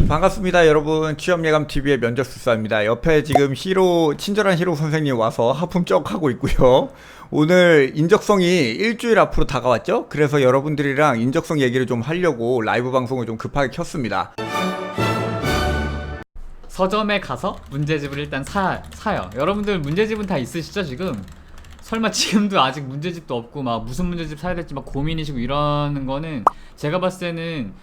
반갑습니다 여러분. 취업예감TV의 면접술사입니다. 옆에 지금 친절한 히로 선생님 와서 하품 쩍 하고 있고요. 오늘 인적성이 일주일 앞으로 다가왔죠? 그래서 여러분들이랑 인적성 얘기를 좀 하려고 라이브 방송을 좀 급하게 켰습니다. 서점에 가서 문제집을 일단 사요. 여러분들 문제집은 다 있으시죠 지금? 설마 지금도 아직 문제집도 없고 막 무슨 문제집 사야 될지 막 고민이시고 이러는 거는 제가 봤을 때는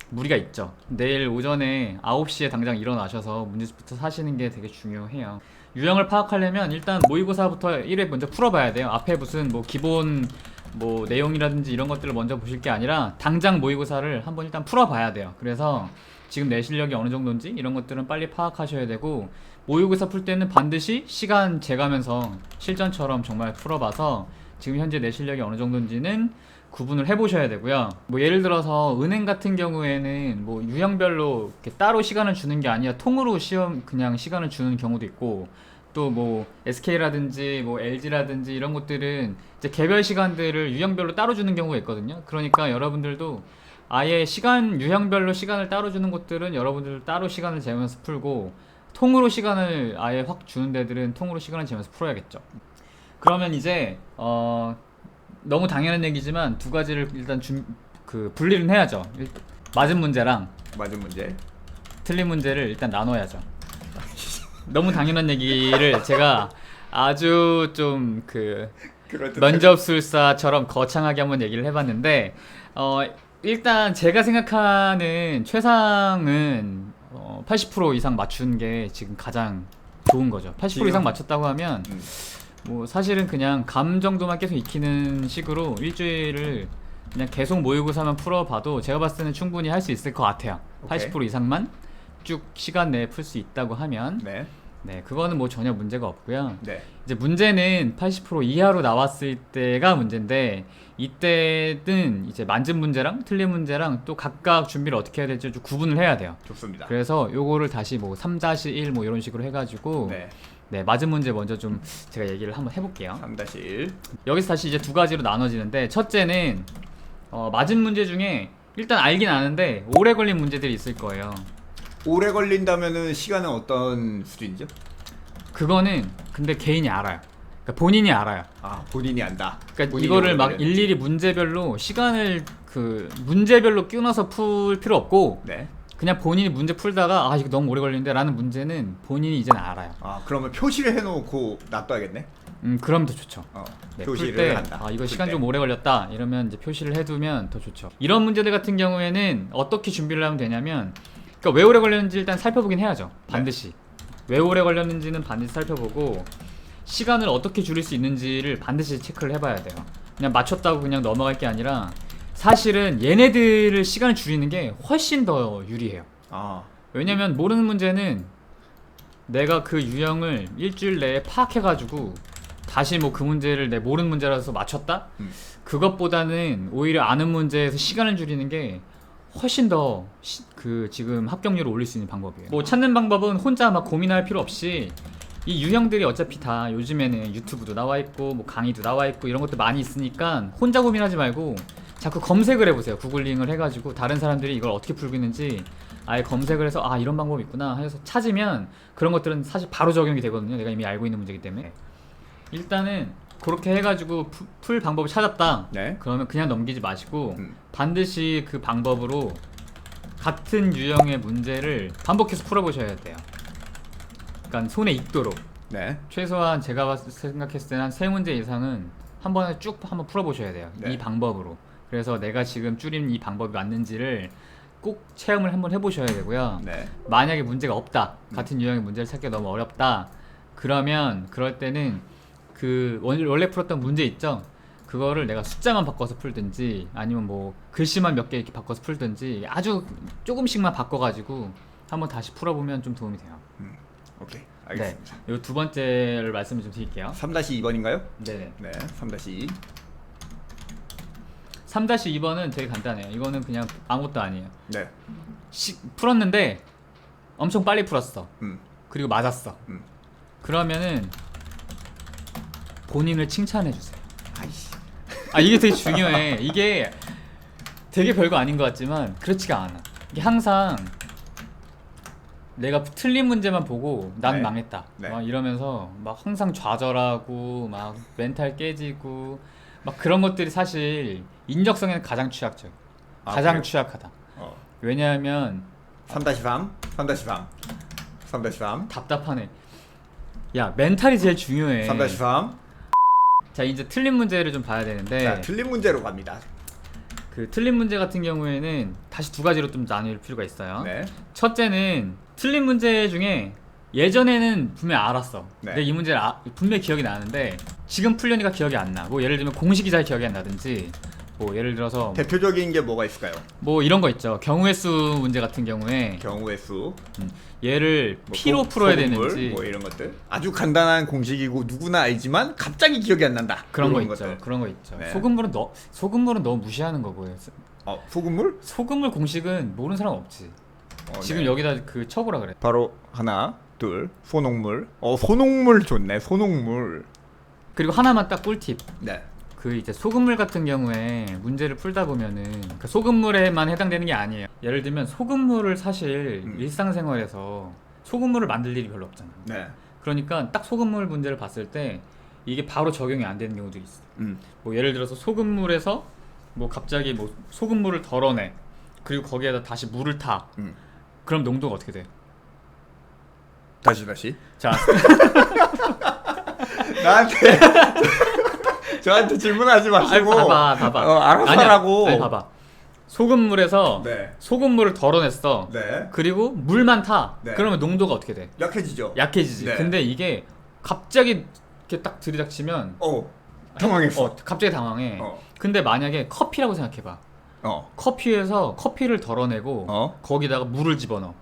무리가 있죠. 내일 오전에 9시에 당장 일어나셔서 문제집부터 사시는 게 되게 중요해요. 유형을 파악하려면 일단 모의고사부터 1회 먼저 풀어봐야 돼요. 앞에 무슨 뭐 기본 뭐 내용이라든지 이런 것들을 먼저 보실 게 아니라 당장 모의고사를 한번 일단 풀어봐야 돼요. 그래서 지금 내 실력이 어느 정도인지 이런 것들은 빨리 파악하셔야 되고, 모의고사 풀 때는 반드시 시간 재가면서 실전처럼 정말 풀어봐서 지금 현재 내 실력이 어느 정도인지는 구분을 해보셔야 되고요. 뭐 예를 들어서 은행 같은 경우에는 뭐 유형별로 이렇게 따로 시간을 주는 게 아니라 통으로 시험 그냥 시간을 주는 경우도 있고, 또 뭐 SK라든지 뭐 LG라든지 이런 것들은 이제 개별 시간들을 유형별로 따로 주는 경우가 있거든요. 그러니까 여러분들도 아예 유형별로 시간을 따로 주는 곳들은 여러분들 따로 시간을 재면서 풀고, 통으로 시간을 아예 확 주는 데들은 통으로 시간을 재면서 풀어야겠죠. 그러면 이제 너무 당연한 얘기지만 두 가지를 일단 분리는 해야죠. 맞은 문제랑 틀린 문제를 일단 나눠야죠. 너무 당연한 얘기를 제가 아주 좀 면접술사처럼 거창하게 한번 얘기를 해봤는데, 일단 제가 생각하는 최상은 80% 이상 맞춘 게 지금 가장 좋은 거죠. 80% 이상 맞췄다고 하면 뭐 사실은 그냥 감 정도만 계속 익히는 식으로 일주일을 그냥 계속 모의고사만 풀어봐도 제가 봤을 때는 충분히 할 수 있을 것 같아요. 오케이. 80% 이상만 쭉 시간 내에 풀 수 있다고 하면 네, 그거는 뭐 전혀 문제가 없고요. 이제 문제는 80% 이하로 나왔을 때가 문제인데, 이때는 이제 맞은 문제랑 틀린 문제랑 또 각각 준비를 어떻게 해야 될지 좀 구분을 해야 돼요. 좋습니다. 그래서 요거를 다시 뭐 3-1 뭐 이런 식으로 해가지고 네, 맞은 문제 먼저 좀 제가 얘기를 한번 해볼게요. 3-1. 여기서 다시 이제 두 가지로 나눠지는데, 첫째는 맞은 문제 중에 일단 알긴 아는데 오래 걸린 문제들이 있을 거예요. 오래 걸린다면은 시간은 어떤 수준이죠? 그거는 근데 개인이 알아요. 그러니까 본인이 알아요. 본인이 안다. 그러니까 이거를 막 일일이 문제별로 시간을 문제별로 끊어서 풀 필요 없고, 그냥 본인이 문제 풀다가 이거 너무 오래 걸리는데 라는 문제는 본인이 이제는 알아요. 그러면 표시를 해놓고 놔둬야겠네? 그럼 더 좋죠. 표시를 한다. 이거 시간 좀 오래 걸렸다 이러면 이제 표시를 해두면 더 좋죠. 이런 문제들 같은 경우에는 어떻게 준비를 하면 되냐면, 그러니까 왜 오래 걸렸는지 일단 살펴보긴 해야죠. 반드시. 왜 오래 걸렸는지는 반드시 살펴보고, 시간을 어떻게 줄일 수 있는지를 반드시 체크를 해봐야 돼요. 그냥 맞췄다고 그냥 넘어갈 게 아니라 사실은 얘네들을 시간을 줄이는 게 훨씬 더 유리해요. 왜냐면 모르는 문제는 내가 그 유형을 일주일 내에 파악해가지고 다시 뭐 그 문제를 내 모르는 문제라서 맞췄다? 그것보다는 오히려 아는 문제에서 시간을 줄이는 게 훨씬 더 지금 합격률을 올릴 수 있는 방법이에요. 뭐 찾는 방법은 혼자 막 고민할 필요 없이, 이 유형들이 어차피 다 요즘에는 유튜브도 나와 있고 뭐 강의도 나와 있고 이런 것도 많이 있으니까 혼자 고민하지 말고 자꾸 검색을 해보세요. 구글링을 해가지고 다른 사람들이 이걸 어떻게 풀고 있는지 아예 검색을 해서 이런 방법이 있구나 해서 찾으면 그런 것들은 사실 바로 적용이 되거든요. 내가 이미 알고 있는 문제이기 때문에. 일단은 그렇게 해가지고 풀 방법을 찾았다. 그러면 그냥 넘기지 마시고 반드시 그 방법으로 같은 유형의 문제를 반복해서 풀어보셔야 돼요. 그러니까 손에 익도록. 최소한 제가 생각했을 때는 한 3문제 이상은 한 번에 쭉 한번 풀어보셔야 돼요. 이 방법으로. 그래서 내가 지금 줄인 이 방법이 맞는지를 꼭 체험을 한번 해보셔야 되고요. 만약에 문제가 없다, 같은 유형의 문제를 찾기가 너무 어렵다, 그럴 때는 그 원래 풀었던 문제 있죠? 그거를 내가 숫자만 바꿔서 풀든지 아니면 뭐 글씨만 몇 개 이렇게 바꿔서 풀든지 아주 조금씩만 바꿔가지고 한번 다시 풀어보면 좀 도움이 돼요. 오케이, 알겠습니다. 요 두 번째를 말씀을 좀 드릴게요. 3-2번인가요? 네. 3-2. 3-2번은 되게 간단해요. 이거는 그냥 아무것도 아니에요. 풀었는데 엄청 빨리 풀었어. 그리고 맞았어. 그러면은 본인을 칭찬해주세요. 이게 되게 중요해. 이게 되게 별거 아닌 것 같지만 그렇지가 않아. 이게 항상 내가 틀린 문제만 보고 난 네. 망했다. 네. 막 이러면서 막 항상 좌절하고 막 멘탈 깨지고 막 그런 것들이 사실 인적성에는 가장 취약적. 아, 가장 그래요? 취약하다. 어. 왜냐하면 3-3 3-3 3-3 답답하네. 야, 멘탈이 제일 중요해. 3-3 자, 이제 틀린 문제를 좀 봐야 되는데 자, 틀린 문제로 갑니다. 그 틀린 문제 같은 경우에는 다시 두 가지로 좀 나눌 필요가 있어요. 네. 첫째는 틀린 문제 중에 예전에는 분명히 알았어. 네. 근데 이 문제를 분명히 기억이 나는데 지금 풀려니까 기억이 안 나. 뭐 예를 들면 공식이 잘 기억이 안 나든지 뭐 예를 들어서 대표적인 게 뭐가 있을까요? 뭐 이런 거 있죠. 경우의 수 문제 같은 경우에 경우의 수, 얘를 뭐 P로 소- 풀어야 소금물, 되는지 뭐 이런 것들. 아주 간단한 공식이고 누구나 알지만 갑자기 기억이 안 난다. 그런 거 이런 있죠. 것들. 그런 거 있죠. 네. 소금물은 너무 무시하는 거고요. 소금물? 소금물 공식은 모르는 사람 없지. 지금 네. 여기다 그 쳐보라 그래. 바로 하나, 둘, 소농물. 소농물 좋네. 소농물. 그리고 하나만 딱 꿀팁. 네. 그 이제 소금물 같은 경우에 문제를 풀다 보면은 그 소금물에만 해당되는 게 아니에요. 예를 들면 소금물을 사실 일상생활에서 소금물을 만들 일이 별로 없잖아. 네. 그러니까 딱 소금물 문제를 봤을 때 이게 바로 적용이 안 되는 경우도 있어. 뭐 예를 들어서 소금물에서 뭐 갑자기 뭐 소금물을 덜어내. 그리고 거기에다 다시 물을 타. 그럼 농도가 어떻게 돼? 다시. 자, 나한테 저한테 질문하지 마시고. 봐봐. 알아서 아니야. 하라고. 아니, 봐봐. 소금물에서 네. 소금물을 덜어냈어. 네. 그리고 물만 타. 네. 그러면 농도가 어떻게 돼? 약해지죠. 약해지지. 네. 근데 이게 갑자기 이렇게 딱 들이닥치면 당황했어. 갑자기 당황해. 어. 근데 만약에 커피라고 생각해봐. 커피에서 커피를 덜어내고 거기다가 물을 집어넣어.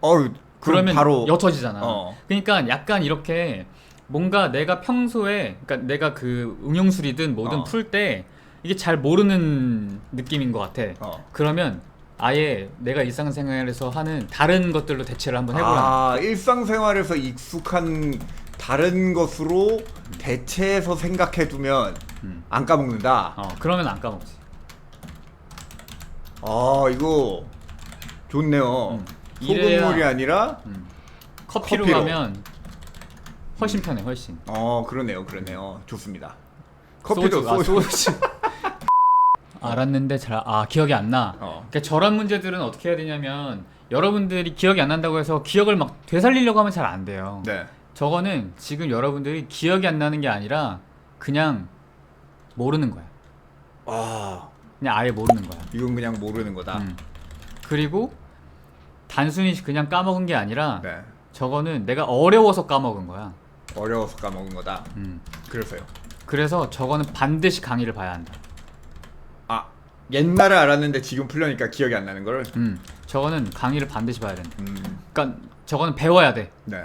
그러면 바로 옅어지잖아. 어. 그러니까 약간 이렇게 뭔가 내가 평소에 그러니까 내가 그 응용술이든 뭐든 풀 때 이게 잘 모르는 느낌인 것 같아. 그러면 아예 내가 일상생활에서 하는 다른 것들로 대체를 한번 해보라. 일상생활에서 익숙한 다른 것으로 대체해서 생각해두면 안 까먹는다. 그러면 안 까먹지. 이거 좋네요. 이래야- 소금물이 아니라 커피로 커피로. 가면 훨씬 편해, 훨씬. 그러네요. 좋습니다. 소주. 알았는데 기억이 안 나. 그러니까 저런 문제들은 어떻게 해야 되냐면 여러분들이 기억이 안 난다고 해서 기억을 막 되살리려고 하면 잘 안 돼요. 네. 저거는 지금 여러분들이 기억이 안 나는 게 아니라 그냥 모르는 거야. 그냥 아예 모르는 거야. 이건 그냥 모르는 거다. 그리고 단순히 그냥 까먹은 게 아니라 네. 저거는 내가 어려워서 까먹은 거야. 어려워서 까먹은 거다. 그래서요. 그래서 저거는 반드시 강의를 봐야 한다. 옛날에 알았는데 지금 풀려니까 기억이 안 나는 걸. 저거는 강의를 반드시 봐야 된다. 그러니까 저거는 배워야 돼. 네.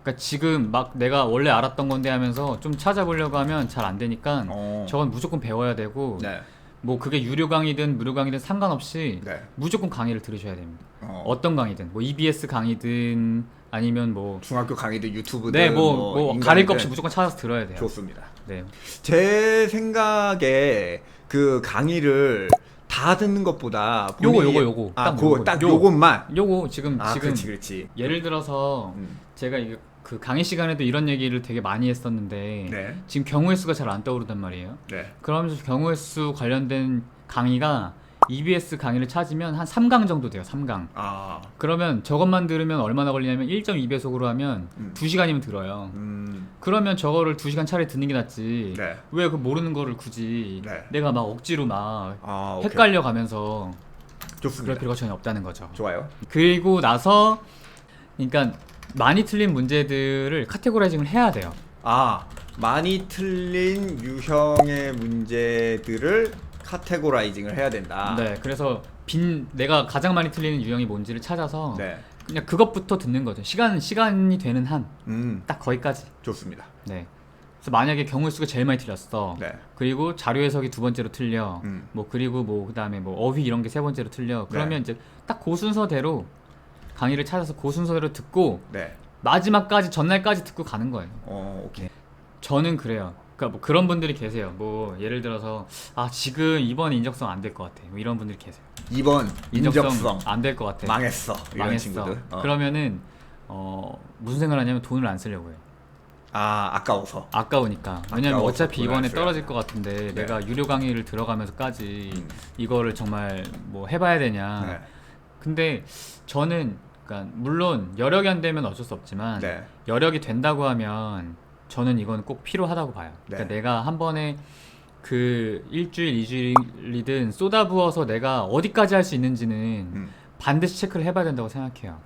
그러니까 지금 막 내가 원래 알았던 건데 하면서 좀 찾아보려고 하면 잘 안 되니까 저건 무조건 배워야 되고 네. 뭐 그게 유료 강의든 무료 강의든 상관없이 네. 무조건 강의를 들으셔야 됩니다. 어떤 강의든 뭐 EBS 강의든 아니면 뭐 중학교 강의든 유튜브든 네, 뭐 인강이든 가릴 것 없이 무조건 찾아서 들어야 돼요. 좋습니다. 네. 제 생각에 그 강의를 다 듣는 것보다 요거. 딱 요것만. 요거 지금 그렇지. 예를 들어서 제가 그 강의 시간에도 이런 얘기를 되게 많이 했었는데 네. 지금 경우의 수가 잘 안 떠오르단 말이에요. 네. 그러면서 경우의 수 관련된 강의가 EBS 강의를 찾으면 한 3강 정도 돼요. 3강. 그러면 저것만 들으면 얼마나 걸리냐면 1.2배속으로 하면 2시간이면 들어요. 그러면 저거를 2시간 차라리 듣는 게 낫지. 네. 왜 그 모르는 거를 굳이 네. 내가 막 억지로 막 오케이. 헷갈려 가면서 좋습니다. 그럴 필요가 전혀 없다는 거죠. 좋아요. 그리고 나서 그러니까 많이 틀린 문제들을 카테고라이징을 해야 돼요. 많이 틀린 유형의 문제들을 카테고라이징을 해야 된다. 네, 그래서 내가 가장 많이 틀리는 유형이 뭔지를 찾아서 네. 그냥 그것부터 듣는 거죠. 시간이 되는 한 딱 거기까지. 좋습니다. 네. 그래서 만약에 경우의 수가 제일 많이 틀렸어. 네. 그리고 자료 해석이 두 번째로 틀려. 뭐 그리고 뭐 그다음에 뭐 어휘 이런 게 세 번째로 틀려. 그러면 이제 딱 그 순서대로 강의를 찾아서 그 순서대로 듣고 네. 마지막까지 전날까지 듣고 가는 거예요. 오케이. 저는 그래요. 그러니까 뭐 그런 분들이 계세요. 뭐 예를 들어서 지금 이번 인적성 안 될 것 같아. 뭐 이런 분들이 계세요. 이번 인적성 안 될 것 같아. 망했어. 이런 망했어. 친구들. 그러면은 무슨 생각을 하냐면 돈을 안 쓰려고 해요. 아, 아까워서. 아까우니까. 왜냐면 아까워서 어차피 돈을 안 이번에 써요. 떨어질 것 같은데 네. 내가 유료 강의를 들어가면서까지 음. 이거를 정말 뭐 해봐야 되냐. 네. 근데 저는 그러니까 물론 여력이 안 되면 어쩔 수 없지만 네. 여력이 된다고 하면 저는 이건 꼭 필요하다고 봐요. 그러니까 네. 내가 한 번에 그 일주일, 이주일이든 쏟아부어서 내가 어디까지 할 수 있는지는 음. 반드시 체크를 해봐야 된다고 생각해요.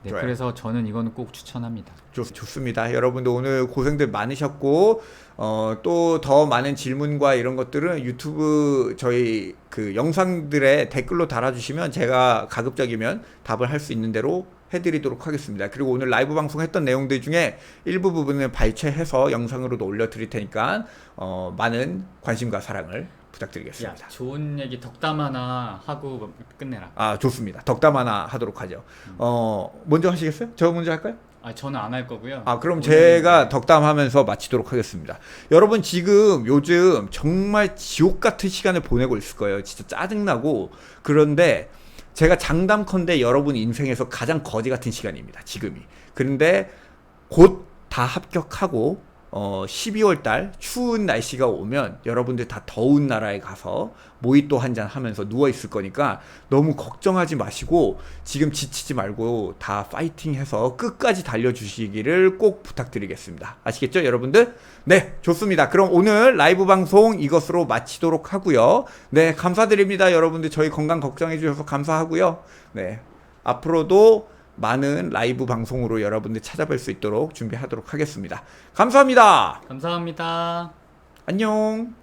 네, 좋아요. 그래서 저는 이거는 꼭 추천합니다. 좋습니다. 여러분들 오늘 고생들 많으셨고 또 더 많은 질문과 이런 것들은 유튜브 저희 그 영상들의 댓글로 달아주시면 제가 가급적이면 답을 할 수 있는 대로 해드리도록 하겠습니다. 그리고 오늘 라이브 방송했던 내용들 중에 일부 부분을 발췌해서 영상으로도 올려드릴 테니까 많은 관심과 사랑을 부탁드리겠습니다. 야, 좋은 얘기 덕담 하나 하고 끝내라. 아, 좋습니다. 덕담 하나 하도록 하죠. 먼저 하시겠어요? 저 먼저 할까요? 저는 안 할 거고요. 아, 그럼 오늘 제가 덕담하면서 마치도록 하겠습니다. 여러분 지금 요즘 정말 지옥 같은 시간을 보내고 있을 거예요. 진짜 짜증나고. 그런데 제가 장담컨대 여러분 인생에서 가장 거지 같은 시간입니다. 지금이. 그런데 곧 다 합격하고 12월 달 추운 날씨가 오면 여러분들 다 더운 나라에 가서 모히또 한잔 하면서 누워 있을 거니까 너무 걱정하지 마시고 지금 지치지 말고 다 파이팅해서 끝까지 달려주시기를 꼭 부탁드리겠습니다. 아시겠죠, 여러분들? 네, 좋습니다. 그럼 오늘 라이브 방송 이것으로 마치도록 하고요. 네, 감사드립니다. 여러분들 저희 건강 걱정해 주셔서 감사하고요. 네, 앞으로도 많은 라이브 방송으로 여러분들 찾아뵐 수 있도록 준비하도록 하겠습니다. 감사합니다. 감사합니다. 안녕.